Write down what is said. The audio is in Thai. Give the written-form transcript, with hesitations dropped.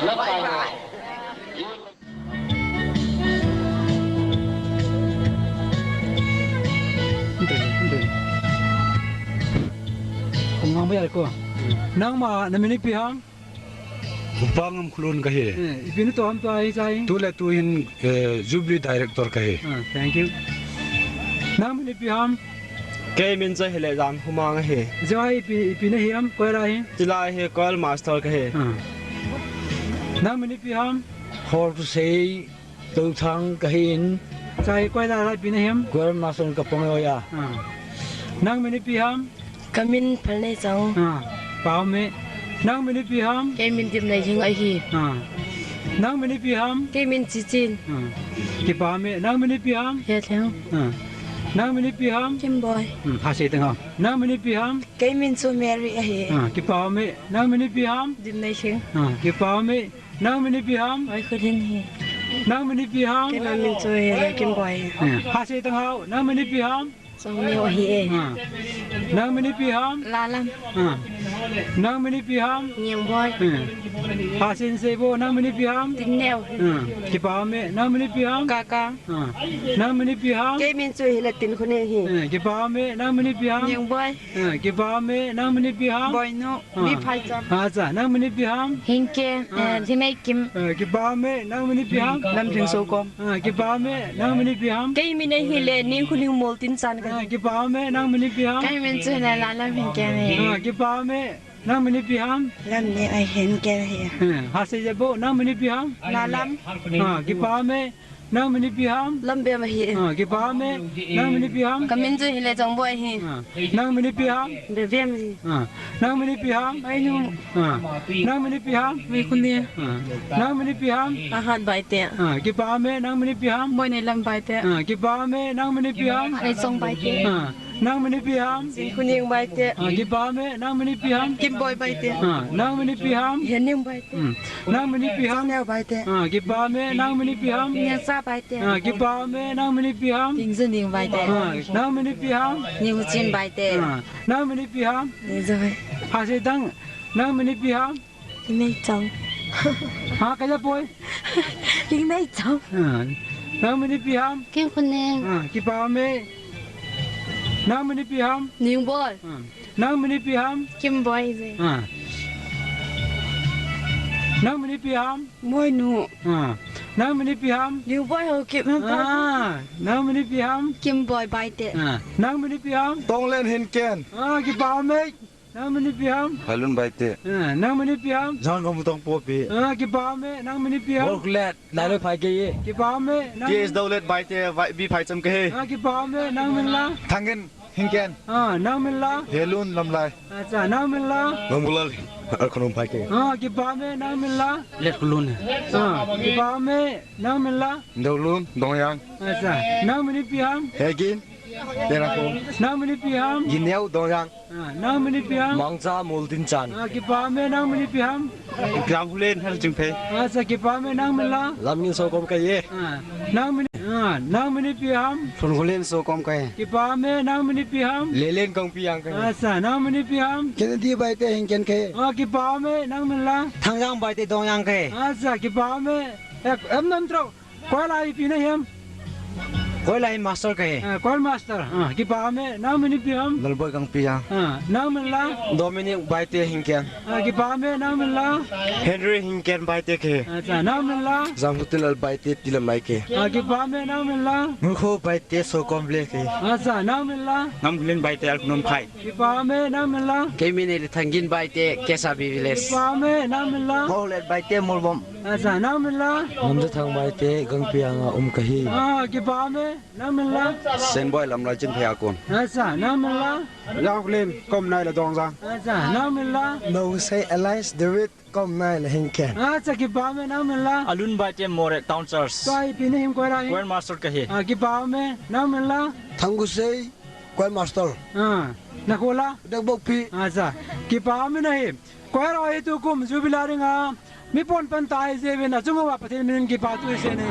รับไปผมงงไม่ได้ก็นั่งมาในมินิพิฮามบางมคลุนก็เฮพินุตัวผมตัวไอ้ใจตัวเล็กตัวหินจูบลีดีเรคเตอร์ก็เฮthank you นั่งมินิพิฮามแกมินจะเฮเลจามหุมังเฮจะไอ้พินิฮิมก็อะไรจิลาเฮก็ลมาสเตอร์ก็เฮนั่งมินิพิฮามฮอร์ตุเซตัวทางก็เฮนใจก็อะไรพินิฮิมก็มาส่งกับปงเอายานั่งมินิพิฮามกามินพันในจังเปล่าไหมนั่งมินิพิฮามแกมินจิมในยิงไอฮีนั่งมินิพิฮามแกมินจิจินกี่เปล่าไหมนั่งมินิพิฮามเฮ็ดแล้วนั่งมินิพิฮามคิมบอยหาเสียงเหรอนั่งมินิพิฮามแกมินซูเมรีไอฮีกี่เปล่าไหมนั่งมินิพิฮามจิมในชิงกี่เปล่าไหมนั่งมินิพิฮามไอคือดินฮีนั่งมินิพิฮามแกมินซูเฮเลคิมบอยหาเสียงเหรอนั่งมินิพิฮามสองนิ้วฮีนั่งมินิพิฮามลาลัมนั่งมินิพิฮามเงียงบอยหาเสียงเซโบนั่งมินิพิฮามตินแนวกี่เปล่าไหมนั่งมินิพิฮามกากานั่งมินิพิฮามแกมินซูเฮเลตินคนนี้ฮีกี่เปล่าไหมนั่งมินิพิฮามเงียงบอยกี่เปล่าไหมนั่งมินิพิฮามบอยโนมีไพจัมจ้ะนั่งมินิพิฮามฮิงเกที่ไม่กิมกี่เปล่าไหมนั่งมินิพิฮามลำถึงโซกอมกี่เปล่าไหมนั่งมินิพิฮามแกมินเฮเลนี่คุณลิงโมลตินซันกันกี่เปล่าไหมนั่งมินิพิฮามแกมินซูเฮเลลาลัมฮิงเกนี่กี่เปล่าไหมนั่งมินิพิฮามลำนี้ไอเห็นแกเฮียหาเสียงโบนั่งมินิพิฮามลาลัมกี่เปล่าไหมนั่งมินิพิฮามลำเบียมาเฮียกี่เปล่าไหมนั่งมินิพิฮามกามินซูเฮเลจังบอยเฮียนั่งมินิพิฮามเบียมาเฮียนั่งมินิพิฮามไอ้นุ่มนั่งมินิพิฮามมีคนเดียวนั่งมินิพิฮามอาหารใบเตะกี่เปล่าไหมนั่งมินิพิฮามบอยในลำใบเตะกี่เปล่าไหมนั่งมินิพิฮามในทรงใบเตะนั่งมินิพิฮามสิคุณยังใบเตะกี่เปล่าไหมนั่งมินิพิฮามกิมบอยใบเตะนั่งมินิพิฮามเห็นยังใบเตะนั่งมินิพิฮามแนวใบเตะกี่เปล่าไหมนั่งมินิพิฮามเงียซาใบเตะกี่เปล่าไหมนั่งมินิพิฮามยิงซึ่งยิงใบเตะนั่งมินิพิฮามยิงจินใบเตะนั่งมินิพิฮามนี่จะไปหาเสียงนั่งมินิพิฮามยิงในจังหาใครจะป่วยยิงในจังนั่งมินิพิฮามกินคนเองกี่เปล่าไหมนั่งมินิพิฮามยิงบอยนั่งมินิพิฮามกิมบอยเลยนั่งมินิพิฮามบอยหนูนั่งมินิพิฮามยิงบอยเขาเก็บมันไปนั่งมินิพิฮามกิมบอยใบเตะนั่งมินิพิฮามต้องเล่นเห็นแกนกี่เปล่าไหมนั่งมินิพิฮามฮัลโหลใบเตะนั่งมินิพิฮามจางก็ไม่ต้องปวดปีกี่เปล่าไหมนั่งมินิพิฮามบอกเล็ดได้เลยพายกี่กี่เปล่าไหมเกสดาวเล็ดใบเตะไว้บีพายจำเกยกี่เปล่าไหมนั่งมินละทางเงินเห็นแกนนั่งมินละเฮลุนลำลายจ้ะนั่งมินละงงบุลล์ขนมพายกี่กี่เปล่าไหมนั่งมินละเล็ดกุลุนกี่เปล่าไหมนั่งมินละดาวลุนดงยังจ้ะนั่งมินิพิฮามเฮกินเดรักนั่งมินิพิฮามยินเยวดงยังนั่งมินิพิฮามมังจ้ามูลตินจันกี่เปล่าไหมนั่งมินิพิฮามกราฟเล่นให้จึงเพย์จ้ะกี่เปล่าไหมนั่งมินละลำยินโซกอมกันยี่นั่งมินิพิฮามฟุนกุเล่นโซกอมกันกี่เปล่าไหมนั่งมินิพิฮามเล่นกองพิยังกันจ้ะนั่งมินิพิฮามแค่ที่ใบเตะเห็นแกนเคกี่เปล่าไหมนั่งมินละทางยังใบเตะดงยังเคจ้ะกี่เปล่าไหมนั่นตรอกคอยไล่ปีนะเฮมคอยไล่มาสเตอร์เคคอยมาสเตอร์กี่เปล่าไหมนั่งมินิพิฮามนั่นบ่กังพิยังนั่งมินละโดมินิกใบเตะเห็นแกนกี่เปล่าไหมนั่งมินละเฮนรี่เห็นแกนใบเตะเคจ้ะนั่งมินละจำตุลใบเตะติลไมเคกี่เปล่าไหมนั่งมินละงูโคใบเตะโซกอมเลเคจ้ะนั่งมินละน้ำเล่นใบเตะขนมไผ่กี่เปล่าไหมนั่งมินละเคมินเอลิทังกินใบเตะแกซาบิวิเลสกี่เปล่าไหมนั่งมินละโฮเลตใบเตะมอลบอมจ้ะนั่งมินละมันจะทางใบเตะกังพิยังกะฮีกี่เปล่าไหมนั่งมินละเซนบอยลำลายจินพยากรจ้ะนั่งมินละยาวเล่นก้มนายละดองจังจ้ะนั่งมินละ No say Elias David ก้มนายละเฮงแกนจ้ะกี่เปล่าไหมนั่งมินละอลุนใบเตะโมเรตาวน์เซอร์สตัวปีนี้หิมกวยอะไรกวนมาสเตอร์กะฮีกี่เปล่าไหมนั่งมินละทั้งกุเซย์กวนมาสเตอร์นักโอลาดักบกพีจ้ะกี่เปล่าไหมนะหิมกวยอะไรตัวกุมจูบิลาริงามีปนปันตายเซเวนะจุงว่าประเทศมินกี่ป่าตัวเซนี่